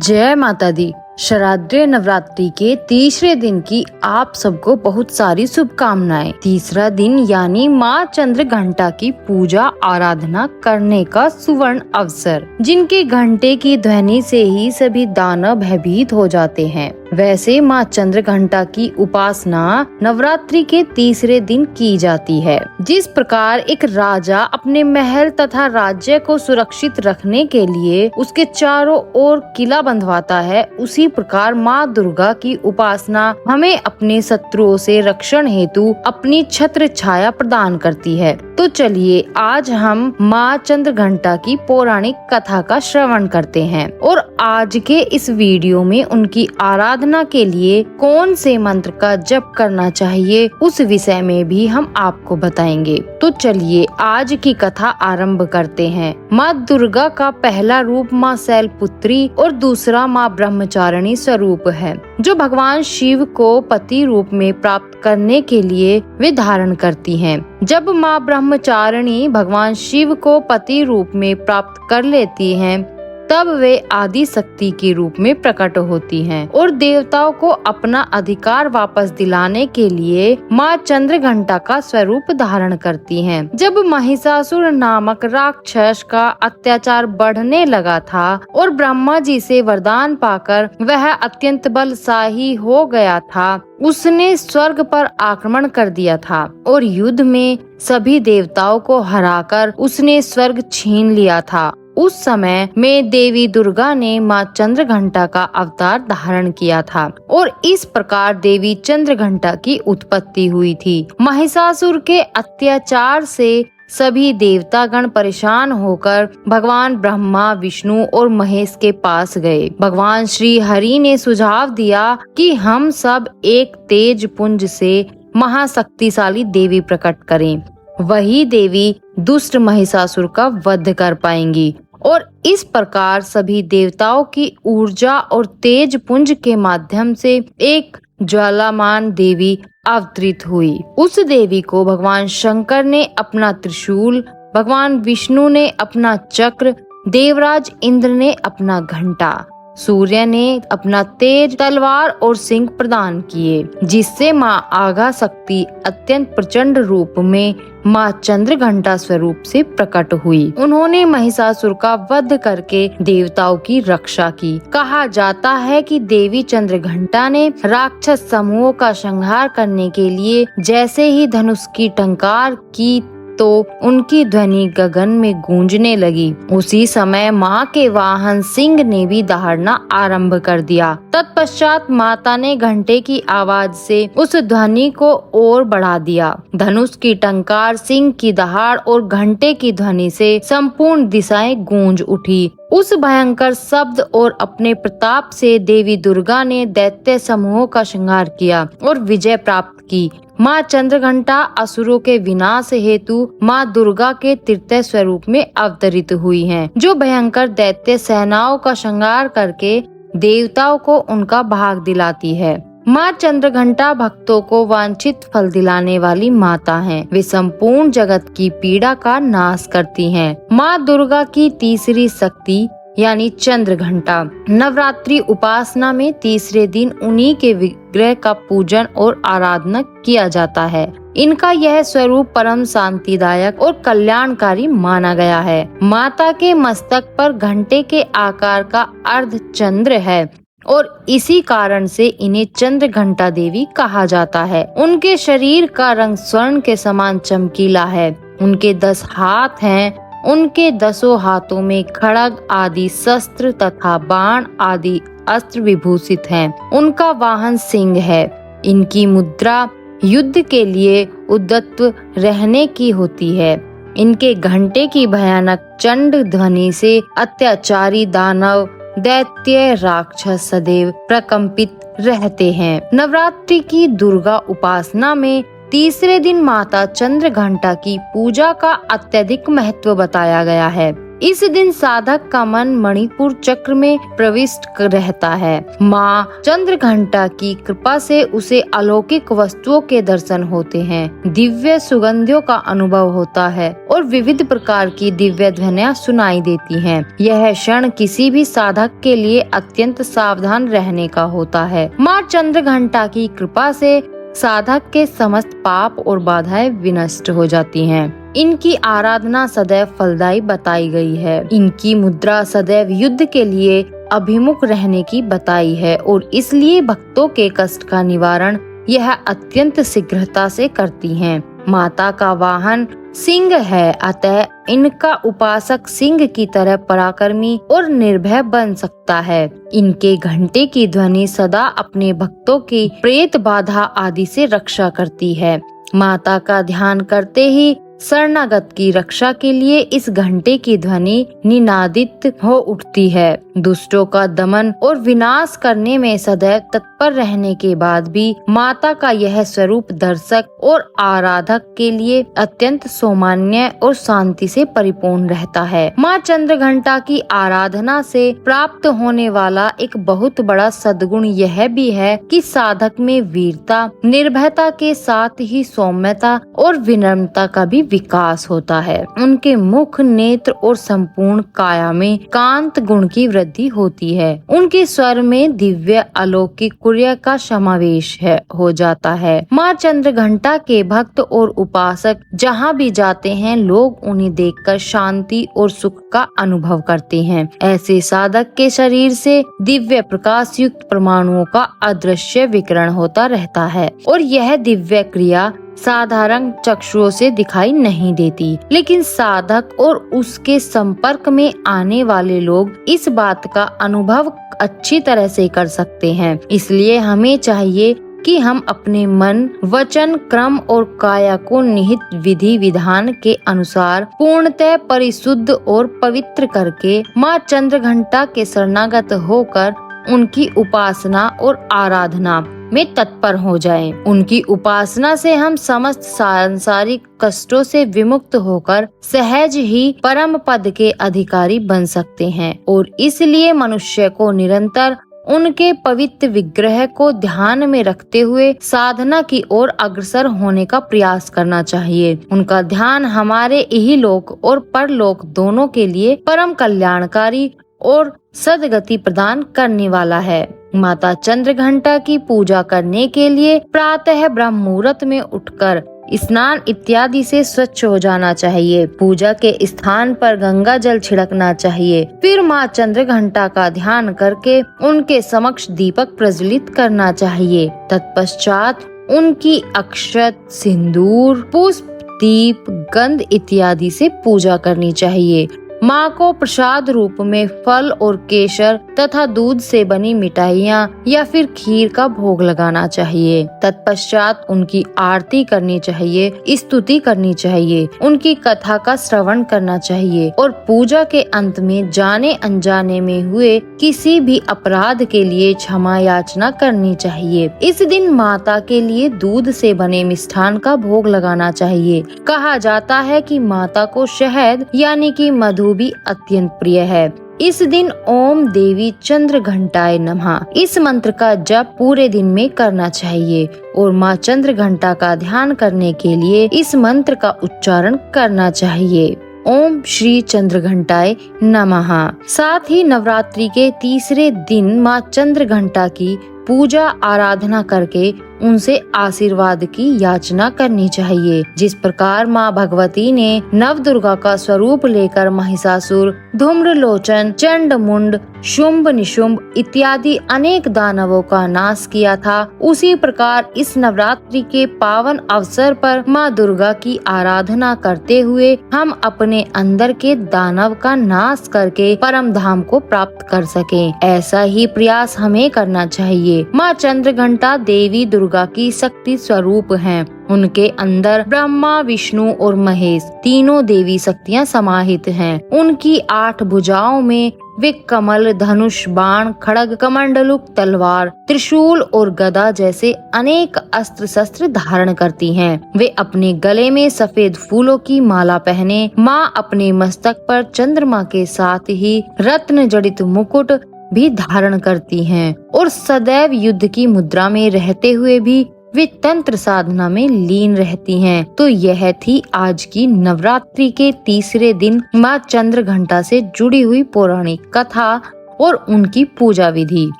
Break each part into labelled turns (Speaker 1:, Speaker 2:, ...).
Speaker 1: जय माता दी। शारदीय नवरात्रि के तीसरे दिन की आप सबको बहुत सारी शुभकामनाएं। तीसरा दिन यानी माँ चंद्र घंटा की पूजा आराधना करने का सुवर्ण अवसर, जिनके घंटे की ध्वनि से ही सभी दानव भयभीत हो जाते हैं। वैसे माँ चंद्र घंटा की उपासना नवरात्रि के तीसरे दिन की जाती है। जिस प्रकार एक राजा अपने महल तथा राज्य को सुरक्षित रखने के लिए उसके चारों ओर किला बंधवाता है, उसी प्रकार माँ दुर्गा की उपासना हमें अपने शत्रुओं से रक्षण हेतु अपनी छत्र छाया प्रदान करती है। तो चलिए आज हम माँ चंद्र घंटा की पौराणिक कथा का श्रवण करते हैं और आज के इस वीडियो में उनकी आराधना के लिए कौन से मंत्र का जप करना चाहिए उस विषय में भी हम आपको बताएंगे। तो चलिए आज की कथा आरंभ करते हैं। माँ दुर्गा का पहला रूप माँ शैलपुत्री और दूसरा माँ ब्रह्मचारिणी स्वरूप है, जो भगवान शिव को पति रूप में प्राप्त करने के लिए वे धारण करती हैं। जब माँ ब्रह्मचारिणी भगवान शिव को पति रूप में प्राप्त कर लेती हैं, तब वे आदि शक्ति के रूप में प्रकट होती हैं और देवताओं को अपना अधिकार वापस दिलाने के लिए माँ चंद्र घंटा का स्वरूप धारण करती हैं। जब महिषासुर नामक राक्षस का अत्याचार बढ़ने लगा था और ब्रह्मा जी से वरदान पाकर वह अत्यंत बलशाली हो गया था, उसने स्वर्ग पर आक्रमण कर दिया था और युद्ध में सभी देवताओं को हराकर उसने स्वर्ग छीन लिया था। उस समय में देवी दुर्गा ने माँ चंद्र घंटा का अवतार धारण किया था और इस प्रकार देवी चंद्र घंटा की उत्पत्ति हुई थी। महिषासुर के अत्याचार से सभी देवतागण परेशान होकर भगवान ब्रह्मा, विष्णु और महेश के पास गए। भगवान श्री हरि ने सुझाव दिया कि हम सब एक तेज पुंज से महाशक्तिशाली देवी प्रकट करें, वही देवी दुष्ट महिषासुर का वध कर पाएंगी। और इस प्रकार सभी देवताओं की ऊर्जा और तेज पुंज के माध्यम से एक ज्वालामान देवी अवतरित हुई। उस देवी को भगवान शंकर ने अपना त्रिशूल, भगवान विष्णु ने अपना चक्र, देवराज इंद्र ने अपना घंटा, सूर्य ने अपना तेज तलवार और सिंह प्रदान किए, जिससे माँ आगा शक्ति अत्यंत प्रचंड रूप में माँ चंद्र घंटा स्वरूप से प्रकट हुई। उन्होंने महिषासुर का वध करके देवताओं की रक्षा की। कहा जाता है कि देवी चंद्र घंटा ने राक्षस समूहों का संहार करने के लिए जैसे ही धनुष की टंकार की तो उनकी ध्वनि गगन में गूंजने लगी। उसी समय माँ के वाहन सिंह ने भी दहाड़ना आरंभ कर दिया। तत्पश्चात माता ने घंटे की आवाज से उस ध्वनि को और बढ़ा दिया। धनुष की टंकार, सिंह की दहाड़ और घंटे की ध्वनि से संपूर्ण दिशाएं गूंज उठी। उस भयंकर शब्द और अपने प्रताप से देवी दुर्गा ने दैत्य समूहों का संहार किया और विजय प्राप्त की। माँ चंद्र घंटा असुरों के विनाश हेतु माँ दुर्गा के तृतीय स्वरूप में अवतरित हुई हैं, जो भयंकर दैत्य सेनाओं का संहार करके देवताओं को उनका भाग दिलाती है। माँ चंद्र घंटा भक्तों को वांछित फल दिलाने वाली माता हैं। वे संपूर्ण जगत की पीड़ा का नाश करती हैं। माँ दुर्गा की तीसरी शक्ति यानी चंद्र घंटा। नवरात्रि उपासना में तीसरे दिन उन्हीं के विग्रह का पूजन और आराधना किया जाता है। इनका यह स्वरूप परम शांतिदायक और कल्याणकारी माना गया है। माता के मस्तक पर घंटे के आकार का अर्ध चंद्र है और इसी कारण से इन्हें चंद्र घंटा देवी कहा जाता है। उनके शरीर का रंग स्वर्ण के समान चमकीला है। उनके 10 हाथ हैं। उनके 10 हाथों में खड्ग आदि शस्त्र तथा बाण आदि अस्त्र विभूषित हैं। उनका वाहन सिंह है। इनकी मुद्रा युद्ध के लिए उद्यत रहने की होती है। इनके घंटे की भयानक चंड ध्वनि से अत्याचारी दानव, दैत्य, राक्षस सदैव प्रकंपित रहते हैं। नवरात्रि की दुर्गा उपासना में तीसरे दिन माता चंद्र घंटा की पूजा का अत्यधिक महत्व बताया गया है। इस दिन साधक का मन मणिपुर चक्र में प्रविष्ट रहता है। माँ चंद्रघंटा की कृपा से उसे अलौकिक वस्तुओं के दर्शन होते हैं, दिव्य सुगंधियों का अनुभव होता है और विविध प्रकार की दिव्य ध्वनियाँ सुनाई देती हैं। यह क्षण किसी भी साधक के लिए अत्यंत सावधान रहने का होता है। माँ चंद्रघंटा की कृपा से साधक के समस्त पाप और बाधाएं विनष्ट हो जाती हैं। इनकी आराधना सदैव फलदायी बताई गई है। इनकी मुद्रा सदैव युद्ध के लिए अभिमुख रहने की बताई है और इसलिए भक्तों के कष्ट का निवारण यह अत्यंत शीघ्रता से करती हैं। माता का वाहन सिंह है, अतः इनका उपासक सिंह की तरह पराक्रमी और निर्भय बन सकता है। इनके घंटे की ध्वनि सदा अपने भक्तों की प्रेत बाधा आदि से रक्षा करती है। माता का ध्यान करते ही शरणागत की रक्षा के लिए इस घंटे की ध्वनि निनादित हो उठती है। दुष्टों का दमन और विनाश करने में सदैव तत्पर रहने के बाद भी माता का यह स्वरूप दर्शक और आराधक के लिए अत्यंत सौमान्य और शांति से परिपूर्ण रहता है। माँ चंद्रघंटा की आराधना से प्राप्त होने वाला एक बहुत बड़ा सद्गुण यह भी है कि साधक में वीरता, निर्भयता के साथ ही सौम्यता और विनम्रता का भी विकास होता है। उनके मुख, नेत्र और संपूर्ण काया में कांत गुण की वृद्धि होती है। उनके स्वर में दिव्य अलौकिक कुर्य का समावेश हो जाता है। माँ चंद्रघंटा के भक्त और उपासक जहाँ भी जाते हैं, लोग उन्हें देखकर शांति और सुख का अनुभव करते हैं। ऐसे साधक के शरीर से दिव्य प्रकाश युक्त परमाणुओं का अदृश्य विकिरण होता रहता है और यह दिव्य क्रिया साधारण चक्षुओं से दिखाई नहीं देती, लेकिन साधक और उसके संपर्क में आने वाले लोग इस बात का अनुभव अच्छी तरह से कर सकते हैं। इसलिए हमें चाहिए कि हम अपने मन, वचन, क्रम और काया को निहित विधि विधान के अनुसार पूर्णतः परिशुद्ध और पवित्र करके माँ चंद्रघंटा के शरणागत होकर उनकी उपासना और आराधना में तत्पर हो जाएं। उनकी उपासना से हम समस्त सांसारिक कष्टों से विमुक्त होकर सहज ही परम पद के अधिकारी बन सकते हैं और इसलिए मनुष्य को निरंतर उनके पवित्र विग्रह को ध्यान में रखते हुए साधना की ओर अग्रसर होने का प्रयास करना चाहिए। उनका ध्यान हमारे इहलोक और परलोक दोनों के लिए परम कल्याणकारी और सद्गति प्रदान करने वाला है। माता चंद्रघंटा की पूजा करने के लिए प्रातः ब्रह्म मुहूर्त में उठकर स्नान इत्यादि से स्वच्छ हो जाना चाहिए। पूजा के स्थान पर गंगा जल छिड़कना चाहिए। फिर माँ चंद्रघंटा का ध्यान करके उनके समक्ष दीपक प्रज्वलित करना चाहिए। तत्पश्चात उनकी अक्षत, सिंदूर, पुष्प, दीप, गंध इत्यादि से पूजा करनी चाहिए। माँ को प्रसाद रूप में फल और केसर तथा दूध से बनी मिठाइयाँ या फिर खीर का भोग लगाना चाहिए। तत्पश्चात उनकी आरती करनी चाहिए, स्तुति करनी चाहिए, उनकी कथा का श्रवण करना चाहिए और पूजा के अंत में जाने अनजाने में हुए किसी भी अपराध के लिए क्षमा याचना करनी चाहिए। इस दिन माता के लिए दूध से बने मिष्ठान का भोग लगाना चाहिए। कहा जाता है कि माता को शहद यानी कि मधु भी अत्यंत प्रिय है। इस दिन ओम देवी चंद्रघंटाय नमः इस मंत्र का जप पूरे दिन में करना चाहिए और माँ चंद्रघंटा का ध्यान करने के लिए इस मंत्र का उच्चारण करना चाहिए। ओम श्री चंद्रघंटाय नमः। साथ ही नवरात्रि के तीसरे दिन माँ चंद्रघंटा की पूजा आराधना करके उनसे आशीर्वाद की याचना करनी चाहिए। जिस प्रकार माँ भगवती ने नव दुर्गा का स्वरूप लेकर महिषासुर, धूम्रलोचन, चंडमुंड, शुंभ निशुंभ इत्यादि अनेक दानवों का नाश किया था, उसी प्रकार इस नवरात्रि के पावन अवसर पर माँ दुर्गा की आराधना करते हुए हम अपने अंदर के दानव का नाश करके परम धाम को प्राप्त कर सकें। ऐसा ही प्रयास हमें करना चाहिए। माँ चंद्रघंटा देवी दुर्गा की शक्ति स्वरूप हैं। उनके अंदर ब्रह्मा, विष्णु और महेश तीनों देवी शक्तियाँ समाहित हैं। उनकी 8 भुजाओं में वे कमल, धनुष, बाण, खड्ग, कमंडलुक, तलवार, त्रिशूल और गदा जैसे अनेक अस्त्र शस्त्र धारण करती हैं। वे अपने गले में सफेद फूलों की माला पहने माँ अपने मस्तक पर चंद्रमा के साथ ही रत्न जड़ित मुकुट भी धारण करती हैं और सदैव युद्ध की मुद्रा में रहते हुए भी वे तंत्र साधना में लीन रहती हैं। तो यह थी आज की नवरात्रि के तीसरे दिन माँ चंद्रघंटा से जुड़ी हुई पौराणिक कथा और उनकी पूजा विधि।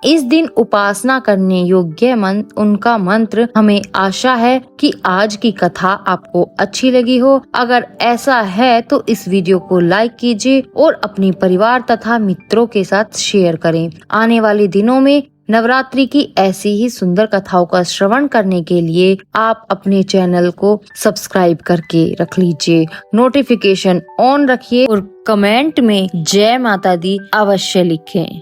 Speaker 1: इस दिन उपासना करने योग्य उनका मंत्र। हमें आशा है कि आज की कथा आपको अच्छी लगी हो। अगर ऐसा है तो इस वीडियो को लाइक कीजिए और अपने परिवार तथा मित्रों के साथ शेयर करें। आने वाले दिनों में नवरात्रि की ऐसी ही सुंदर कथाओं का श्रवण करने के लिए आप अपने चैनल को सब्सक्राइब करके रख लीजिए, नोटिफिकेशन ऑन रखिए और कमेंट में जय माता दी अवश्य लिखें।